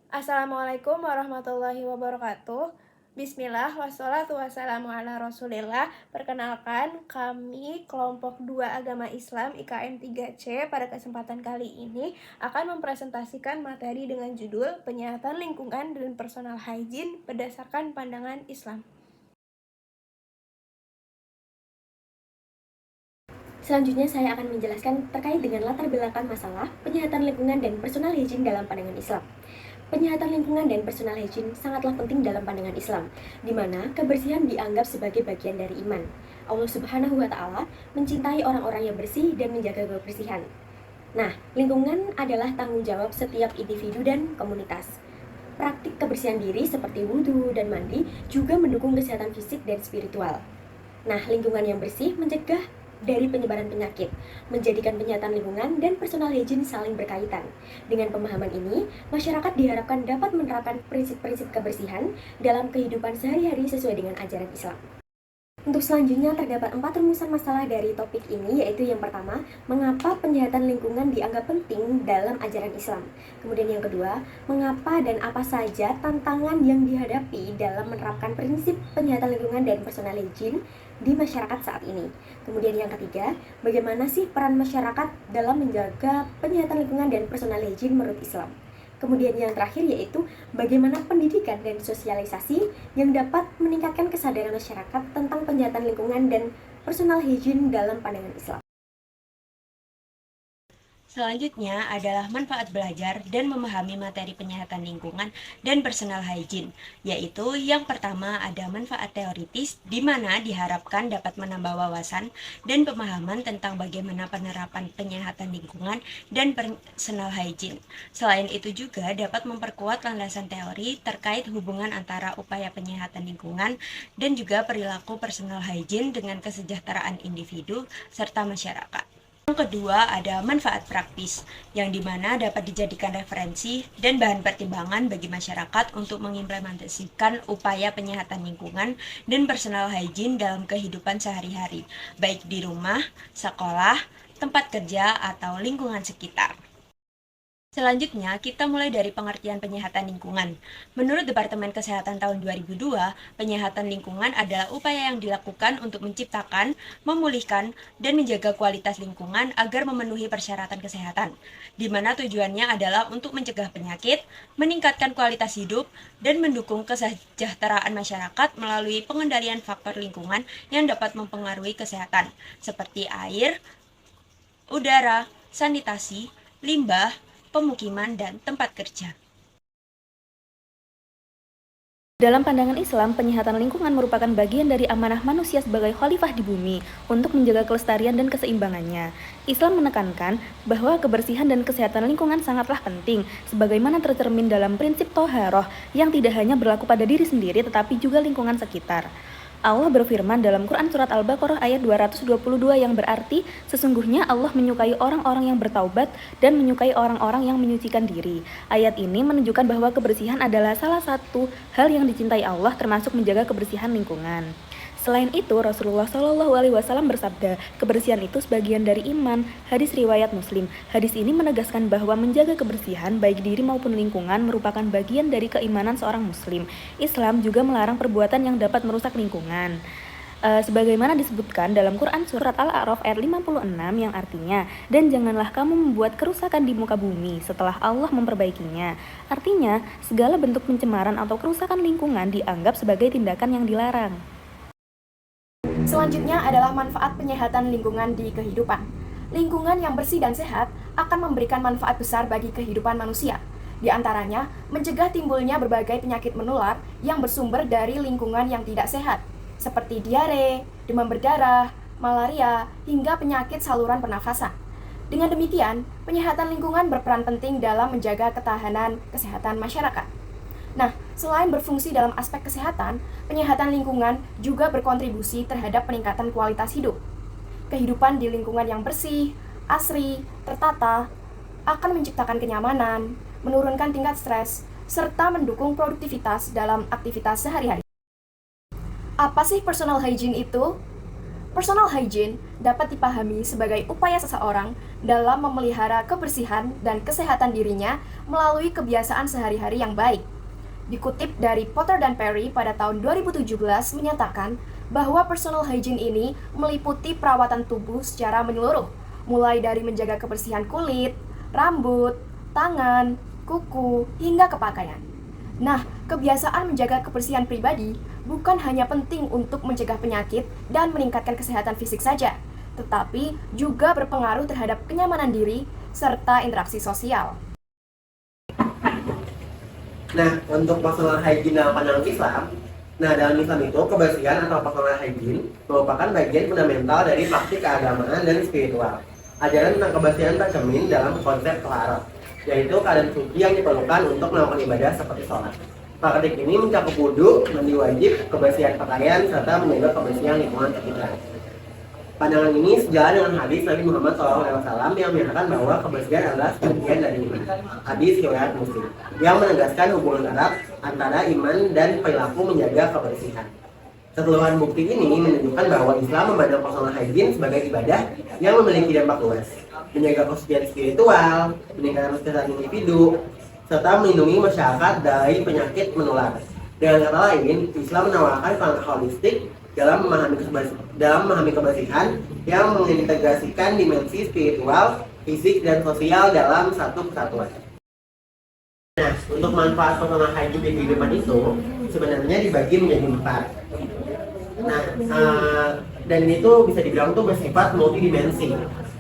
Assalamualaikum warahmatullahi wabarakatuh. Bismillah, wassalatu wassalamu ala rasulillah. Perkenalkan, kami kelompok 2 Agama Islam IKM 3C pada kesempatan kali ini akan mempresentasikan materi dengan judul Penyehatan Lingkungan dan Personal Hygiene berdasarkan pandangan Islam. Selanjutnya saya akan menjelaskan terkait dengan latar belakang masalah penyehatan lingkungan dan personal hygiene dalam pandangan Islam. Penyehatan lingkungan dan personal hygiene sangatlah penting dalam pandangan Islam, di mana kebersihan dianggap sebagai bagian dari iman. Allah Subhanahu wa Ta'ala mencintai orang-orang yang bersih dan menjaga kebersihan. Nah, lingkungan adalah tanggung jawab setiap individu dan komunitas. Praktik kebersihan diri seperti wudhu dan mandi juga mendukung kesehatan fisik dan spiritual. Nah, lingkungan yang bersih mencegah dari penyebaran penyakit, menjadikan penyehatan lingkungan dan personal hygiene saling berkaitan. Dengan pemahaman ini, masyarakat diharapkan dapat menerapkan prinsip-prinsip kebersihan dalam kehidupan sehari-hari sesuai dengan ajaran Islam. Untuk selanjutnya terdapat 4 rumusan masalah dari topik ini, yaitu yang pertama, mengapa penyehatan lingkungan dianggap penting dalam ajaran Islam. Kemudian yang kedua, mengapa dan apa saja tantangan yang dihadapi dalam menerapkan prinsip penyehatan lingkungan dan personal hygiene di masyarakat saat ini. Kemudian yang ketiga, bagaimana sih peran masyarakat dalam menjaga penyehatan lingkungan dan personal hygiene menurut Islam. Kemudian yang terakhir yaitu bagaimana pendidikan dan sosialisasi yang dapat meningkatkan kesadaran masyarakat tentang penyehatan lingkungan dan personal hygiene dalam pandangan Islam. Selanjutnya adalah manfaat belajar dan memahami materi penyehatan lingkungan dan personal hygiene, yaitu yang pertama ada manfaat teoritis di mana diharapkan dapat menambah wawasan dan pemahaman tentang bagaimana penerapan penyehatan lingkungan dan personal hygiene. Selain itu juga dapat memperkuat landasan teori terkait hubungan antara upaya penyehatan lingkungan dan juga perilaku personal hygiene dengan kesejahteraan individu serta masyarakat. Yang kedua ada manfaat praktis, yang dimana dapat dijadikan referensi dan bahan pertimbangan bagi masyarakat untuk mengimplementasikan upaya penyehatan lingkungan dan personal hygiene dalam kehidupan sehari-hari, baik di rumah, sekolah, tempat kerja, atau lingkungan sekitar. Selanjutnya, kita mulai dari pengertian penyehatan lingkungan. Menurut Departemen Kesehatan tahun 2002, penyehatan lingkungan adalah upaya yang dilakukan untuk menciptakan, memulihkan, dan menjaga kualitas lingkungan agar memenuhi persyaratan kesehatan, di mana tujuannya adalah untuk mencegah penyakit, meningkatkan kualitas hidup, dan mendukung kesejahteraan masyarakat melalui pengendalian faktor lingkungan yang dapat mempengaruhi kesehatan, seperti air, udara, sanitasi, limbah, pemukiman, dan tempat kerja. Dalam pandangan Islam, penyehatan lingkungan merupakan bagian dari amanah manusia sebagai khalifah di bumi untuk menjaga kelestarian dan keseimbangannya. Islam menekankan bahwa kebersihan dan kesehatan lingkungan sangatlah penting, sebagaimana tercermin dalam prinsip toharoh yang tidak hanya berlaku pada diri sendiri tetapi juga lingkungan sekitar. Allah berfirman dalam Quran Surat Al-Baqarah ayat 222 yang berarti, sesungguhnya Allah menyukai orang-orang yang bertaubat dan menyukai orang-orang yang menyucikan diri. Ayat ini menunjukkan bahwa kebersihan adalah salah satu hal yang dicintai Allah, termasuk menjaga kebersihan lingkungan. Selain itu, Rasulullah SAW bersabda, kebersihan itu sebagian dari iman. Hadis riwayat Muslim. Hadis ini menegaskan bahwa menjaga kebersihan baik diri maupun lingkungan merupakan bagian dari keimanan seorang Muslim. Islam juga melarang perbuatan yang dapat merusak lingkungan. Sebagaimana disebutkan dalam Quran Surat Al-A'raf ayat 56 yang artinya, dan janganlah kamu membuat kerusakan di muka bumi setelah Allah memperbaikinya. Artinya, segala bentuk pencemaran atau kerusakan lingkungan dianggap sebagai tindakan yang dilarang. Selanjutnya adalah manfaat penyehatan lingkungan di kehidupan. Lingkungan yang bersih dan sehat akan memberikan manfaat besar bagi kehidupan manusia. Di antaranya, mencegah timbulnya berbagai penyakit menular yang bersumber dari lingkungan yang tidak sehat, seperti diare, demam berdarah, malaria, hingga penyakit saluran pernafasan. Dengan demikian, penyehatan lingkungan berperan penting dalam menjaga ketahanan kesehatan masyarakat. Nah, selain berfungsi dalam aspek kesehatan, penyehatan lingkungan juga berkontribusi terhadap peningkatan kualitas hidup. Kehidupan di lingkungan yang bersih, asri, tertata, akan menciptakan kenyamanan, menurunkan tingkat stres, serta mendukung produktivitas dalam aktivitas sehari-hari. Apa sih personal hygiene itu? Personal hygiene dapat dipahami sebagai upaya seseorang dalam memelihara kebersihan dan kesehatan dirinya melalui kebiasaan sehari-hari yang baik. Dikutip dari Potter dan Perry pada tahun 2017 menyatakan bahwa personal hygiene ini meliputi perawatan tubuh secara menyeluruh, mulai dari menjaga kebersihan kulit, rambut, tangan, kuku, hingga kepakaian. Nah, kebiasaan menjaga kebersihan pribadi bukan hanya penting untuk mencegah penyakit dan meningkatkan kesehatan fisik saja, tetapi juga berpengaruh terhadap kenyamanan diri serta interaksi sosial. Nah, untuk personal hygiene dalam pandangan Islam, dalam Islam itu kebersihan atau personal hygiene merupakan bagian fundamental dari praktik keagamaan dan spiritual. Ajaran tentang kebersihan tercermin dalam konsep taharah, yaitu keadaan suci yang diperlukan untuk melakukan ibadah seperti sholat. Praktik ini mencakup wudu, mandi wajib, kebersihan pakaian, serta menjaga kebersihan lingkungan sekitar. Pandangan ini sejalan dengan hadis Nabi Muhammad SAW yang menyatakan bahwa kebersihan adalah sebagian dari iman. Hadis riwayat Muslim yang menegaskan hubungan erat antara iman dan perilaku menjaga kebersihan. Keseluruhan bukti ini menunjukkan bahwa Islam memandang personal hygiene sebagai ibadah yang memiliki dampak luas, menjaga kesucian spiritual, meningkatkan kesehatan individu, serta melindungi masyarakat dari penyakit menular. Dengan kata lain, Islam menawarkan langkah holistik dalam memahami kebersihan yang mengintegrasikan dimensi spiritual, fisik, dan sosial dalam satu kesatuan. Nah, untuk manfaat personal hygiene di kehidupan itu sebenarnya dibagi menjadi 4. Dan itu bisa dibilang tuh bersifat multidimensi,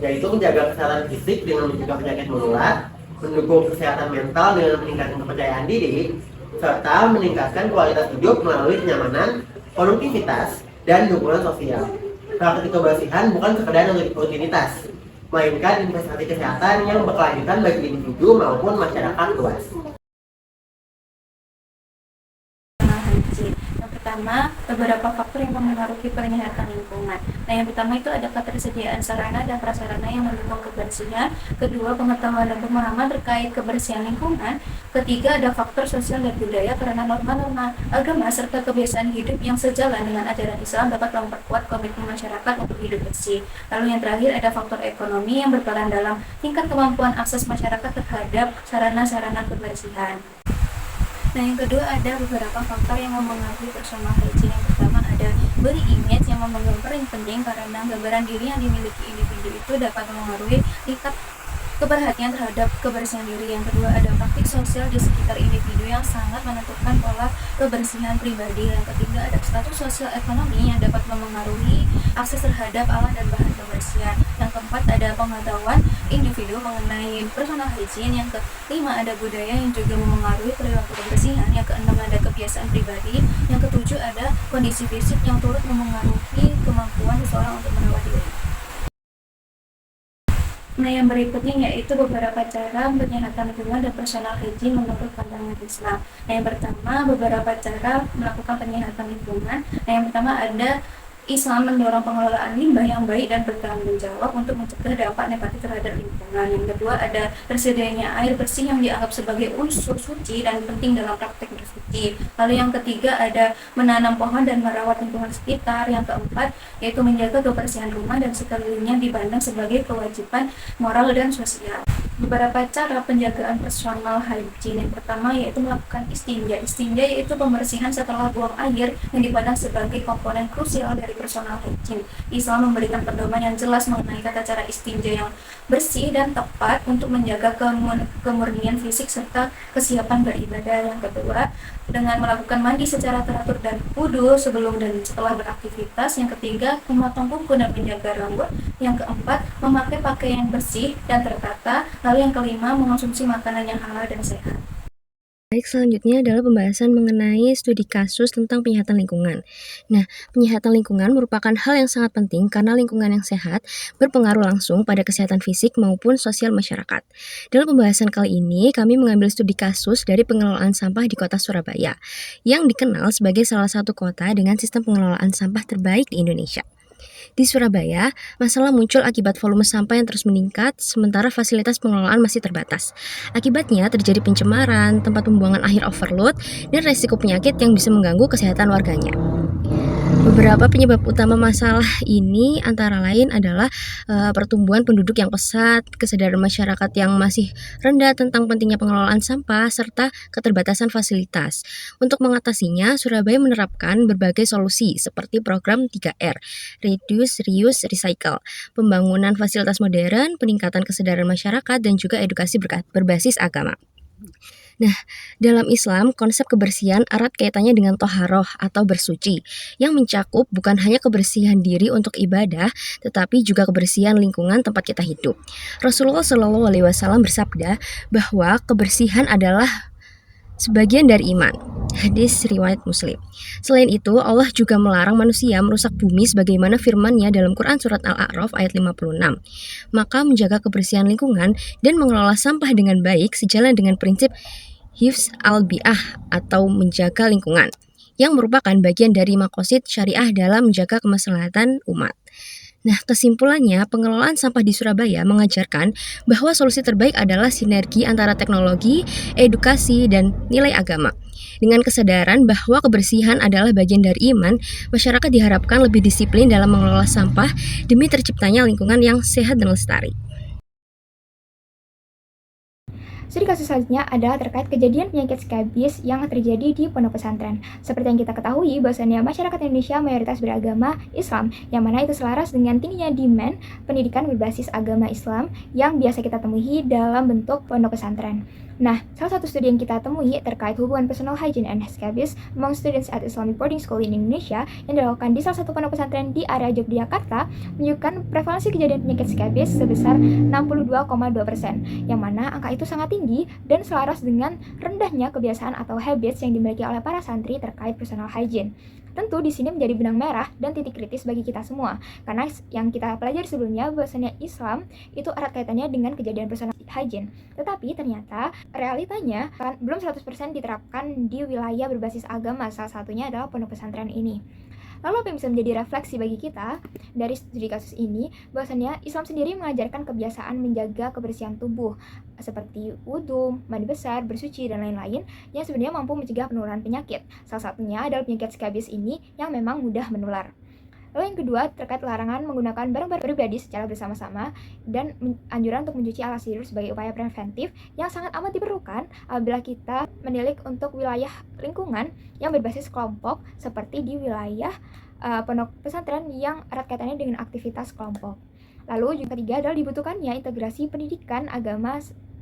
yaitu menjaga kesehatan fisik dengan mencegah penyakit menular, mendukung kesehatan mental dengan meningkatkan kepercayaan diri, serta meningkatkan kualitas hidup melalui kenyamanan, produktivitas, dan dukungan sosial. Praktik kebersihan bukan sekedar rutinitas, melainkan investasi kesehatan yang berkelanjutan bagi individu maupun masyarakat luas. Pertama, beberapa faktor yang mempengaruhi penyehatan lingkungan. Nah, yang pertama itu ada ketersediaan sarana dan prasarana yang mendukung kebersihan. Kedua, pengetahuan dan pemahaman terkait kebersihan lingkungan. Ketiga, ada faktor sosial dan budaya karena norma-norma agama serta kebiasaan hidup yang sejalan dengan ajaran Islam dapat memperkuat komitmen masyarakat untuk hidup bersih. Lalu yang terakhir ada faktor ekonomi yang berperan dalam tingkat kemampuan akses masyarakat terhadap sarana-sarana kebersihan. Nah, yang kedua ada beberapa faktor yang mempengaruhi personal hygiene. Yang pertama ada body image yang memegang peran penting karena gambaran diri yang dimiliki individu itu dapat memengaruhi tingkat keperhatian terhadap kebersihan diri. Yang kedua ada praktik sosial di sekitar individu yang sangat menentukan pola kebersihan pribadi. Yang ketiga ada status sosial ekonomi yang dapat memengaruhi akses terhadap alat dan bahan kebersihan. Yang keempat ada pengetahuan individu mengenai personal hygiene. Yang kelima ada budaya yang juga memengaruhi perilaku kebersihan. Yang keenam ada kebiasaan pribadi. Yang ketujuh ada kondisi fisik yang turut memengaruhi kemampuan seseorang untuk merawat diri. Nah, yang berikutnya yaitu beberapa cara penyehatan lingkungan dan personal hygiene menurut pandangan Islam. Nah, yang pertama beberapa cara melakukan penyehatan lingkungan. Nah, yang pertama ada Islam mendorong pengelolaan limbah yang baik dan bertanggung jawab untuk mencegah dampak negatif terhadap lingkungan. Yang kedua ada tersedianya air bersih yang dianggap sebagai unsur suci dan penting dalam praktek bersuci. Lalu yang ketiga ada menanam pohon dan merawat lingkungan sekitar. Yang keempat yaitu menjaga kebersihan rumah dan sekelilingnya dipandang sebagai kewajiban moral dan sosial. Beberapa cara penjagaan personal hygiene. Yang pertama yaitu melakukan istinja. Istinja yaitu pembersihan setelah buang air yang dipandang sebagai komponen krusial dari personal hygiene. Islam memberikan pedoman yang jelas mengenai tata cara istinja yang bersih dan tepat untuk menjaga kemurnian fisik serta kesiapan beribadah. Yang kedua, dengan melakukan mandi secara teratur dan wudu sebelum dan setelah beraktivitas. Yang ketiga, memotong kuku dan menjaga rambut. Yang keempat, memakai pakaian bersih dan tertata. Lalu yang kelima, mengonsumsi makanan yang halal dan sehat. Baik, selanjutnya adalah pembahasan mengenai studi kasus tentang penyehatan lingkungan. Nah, penyehatan lingkungan merupakan hal yang sangat penting karena lingkungan yang sehat berpengaruh langsung pada kesehatan fisik maupun sosial masyarakat. Dalam pembahasan kali ini, kami mengambil studi kasus dari pengelolaan sampah di kota Surabaya, yang dikenal sebagai salah satu kota dengan sistem pengelolaan sampah terbaik di Indonesia. Di Surabaya, masalah muncul akibat volume sampah yang terus meningkat, sementara fasilitas pengelolaan masih terbatas. Akibatnya terjadi pencemaran, tempat pembuangan akhir overload, dan resiko penyakit yang bisa mengganggu kesehatan warganya. Beberapa penyebab utama masalah ini antara lain adalah pertumbuhan penduduk yang pesat, kesadaran masyarakat yang masih rendah tentang pentingnya pengelolaan sampah, serta keterbatasan fasilitas. Untuk mengatasinya, Surabaya menerapkan berbagai solusi seperti program 3R, Reduce, Reuse, Recycle, pembangunan fasilitas modern, peningkatan kesadaran masyarakat, dan juga edukasi berbasis agama. Nah, dalam Islam, konsep kebersihan erat kaitannya dengan toharoh atau bersuci, yang mencakup bukan hanya kebersihan diri untuk ibadah, tetapi juga kebersihan lingkungan tempat kita hidup. Rasulullah Shallallahu Alaihi Wasallam bersabda bahwa kebersihan adalah sebagian dari iman. Hadis riwayat Muslim. Selain itu, Allah juga melarang manusia merusak bumi sebagaimana firman-Nya dalam Quran surat Al-A'raf ayat 56. Maka menjaga kebersihan lingkungan dan mengelola sampah dengan baik sejalan dengan prinsip hifz al-bi'ah atau menjaga lingkungan, yang merupakan bagian dari maqasid syariah dalam menjaga kemaslahatan umat. Nah, kesimpulannya, pengelolaan sampah di Surabaya mengajarkan bahwa solusi terbaik adalah sinergi antara teknologi, edukasi, dan nilai agama. Dengan kesadaran bahwa kebersihan adalah bagian dari iman, masyarakat diharapkan lebih disiplin dalam mengelola sampah demi terciptanya lingkungan yang sehat dan lestari. Studi kasus selanjutnya adalah terkait kejadian penyakit skabis yang terjadi di pondok pesantren. Seperti yang kita ketahui, bahwasannya masyarakat Indonesia mayoritas beragama Islam, yang mana itu selaras dengan tingginya demand pendidikan berbasis agama Islam yang biasa kita temui dalam bentuk pondok pesantren. Nah, salah satu studi yang kita temui terkait hubungan personal hygiene and scabies among students at Islamic boarding school in Indonesia yang dilakukan di salah satu pondok pesantren di area Yogyakarta menunjukkan prevalensi kejadian penyakit scabies sebesar 62,2%, yang mana angka itu sangat tinggi dan selaras dengan rendahnya kebiasaan atau habits yang dimiliki oleh para santri terkait personal hygiene. Tentu di sini menjadi benang merah dan titik kritis bagi kita semua, karena yang kita pelajari sebelumnya bahwasanya Islam itu erat kaitannya dengan kejadian personal hygiene. Tetapi ternyata realitanya belum 100% diterapkan di wilayah berbasis agama, salah satunya adalah pondok pesantren ini. Lalu apa yang bisa menjadi refleksi bagi kita dari studi kasus ini, bahwasannya Islam sendiri mengajarkan kebiasaan menjaga kebersihan tubuh seperti wudhu, mandi besar, bersuci, dan lain-lain yang sebenarnya mampu mencegah penularan penyakit. Salah satunya adalah penyakit skabis ini yang memang mudah menular. Lalu yang kedua terkait larangan menggunakan barang pribadi secara bersama-sama dan anjuran untuk mencuci alas tidur sebagai upaya preventif yang sangat amat diperlukan apabila kita menilik untuk wilayah lingkungan yang berbasis kelompok seperti di wilayah pondok pesantren yang erat kaitannya dengan aktivitas kelompok. Lalu yang ketiga adalah dibutuhkannya integrasi pendidikan agama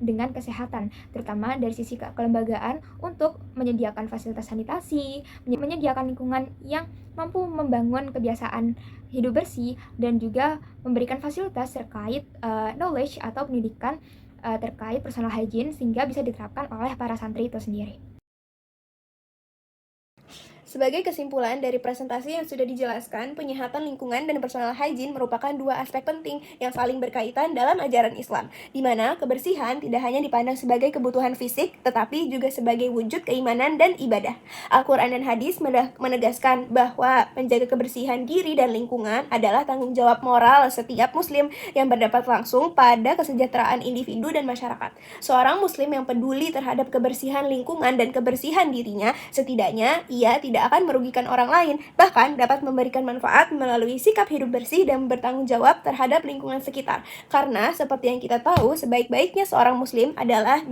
dengan kesehatan, terutama dari sisi kelembagaan untuk menyediakan fasilitas sanitasi, menyediakan lingkungan yang mampu membangun kebiasaan hidup bersih, dan juga memberikan fasilitas terkait knowledge atau pendidikan terkait personal hygiene sehingga bisa diterapkan oleh para santri itu sendiri. Sebagai kesimpulan dari presentasi yang sudah dijelaskan, penyehatan lingkungan dan personal hygiene merupakan dua aspek penting yang saling berkaitan dalam ajaran Islam, di mana kebersihan tidak hanya dipandang sebagai kebutuhan fisik, tetapi juga sebagai wujud keimanan dan ibadah. Al-Quran dan hadis menegaskan bahwa menjaga kebersihan diri dan lingkungan adalah tanggung jawab moral setiap muslim yang berdampak langsung pada kesejahteraan individu dan masyarakat. Seorang muslim yang peduli terhadap kebersihan lingkungan dan kebersihan dirinya, setidaknya ia tidak akan merugikan orang lain, bahkan dapat memberikan manfaat melalui sikap hidup bersih dan bertanggung jawab terhadap lingkungan sekitar. Karena seperti yang kita tahu, sebaik-baiknya seorang muslim adalah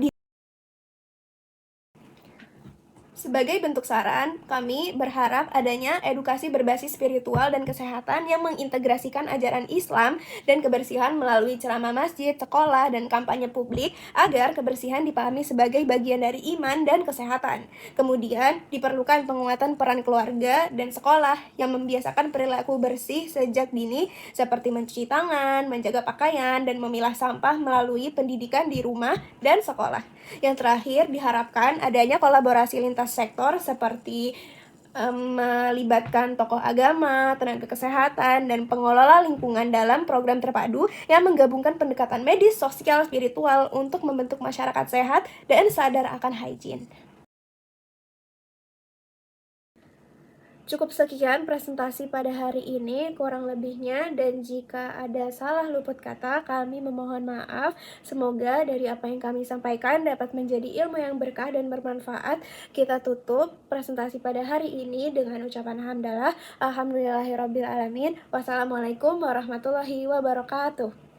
Sebagai bentuk saran, kami berharap adanya edukasi berbasis spiritual dan kesehatan yang mengintegrasikan ajaran Islam dan kebersihan melalui ceramah masjid, sekolah, dan kampanye publik agar kebersihan dipahami sebagai bagian dari iman dan kesehatan. Kemudian, diperlukan penguatan peran keluarga dan sekolah yang membiasakan perilaku bersih sejak dini seperti mencuci tangan, menjaga pakaian, dan memilah sampah melalui pendidikan di rumah dan sekolah. Yang terakhir, diharapkan adanya kolaborasi lintas sektor seperti melibatkan tokoh agama, tenaga kesehatan, dan pengelola lingkungan dalam program terpadu yang menggabungkan pendekatan medis, sosial, spiritual untuk membentuk masyarakat sehat dan sadar akan hygiene. Cukup sekian presentasi pada hari ini, kurang lebihnya, dan jika ada salah luput kata, kami memohon maaf. Semoga dari apa yang kami sampaikan dapat menjadi ilmu yang berkah dan bermanfaat. Kita tutup presentasi pada hari ini dengan ucapan hamdalah. Alhamdulillahirrabbilalamin. Wassalamualaikum warahmatullahi wabarakatuh.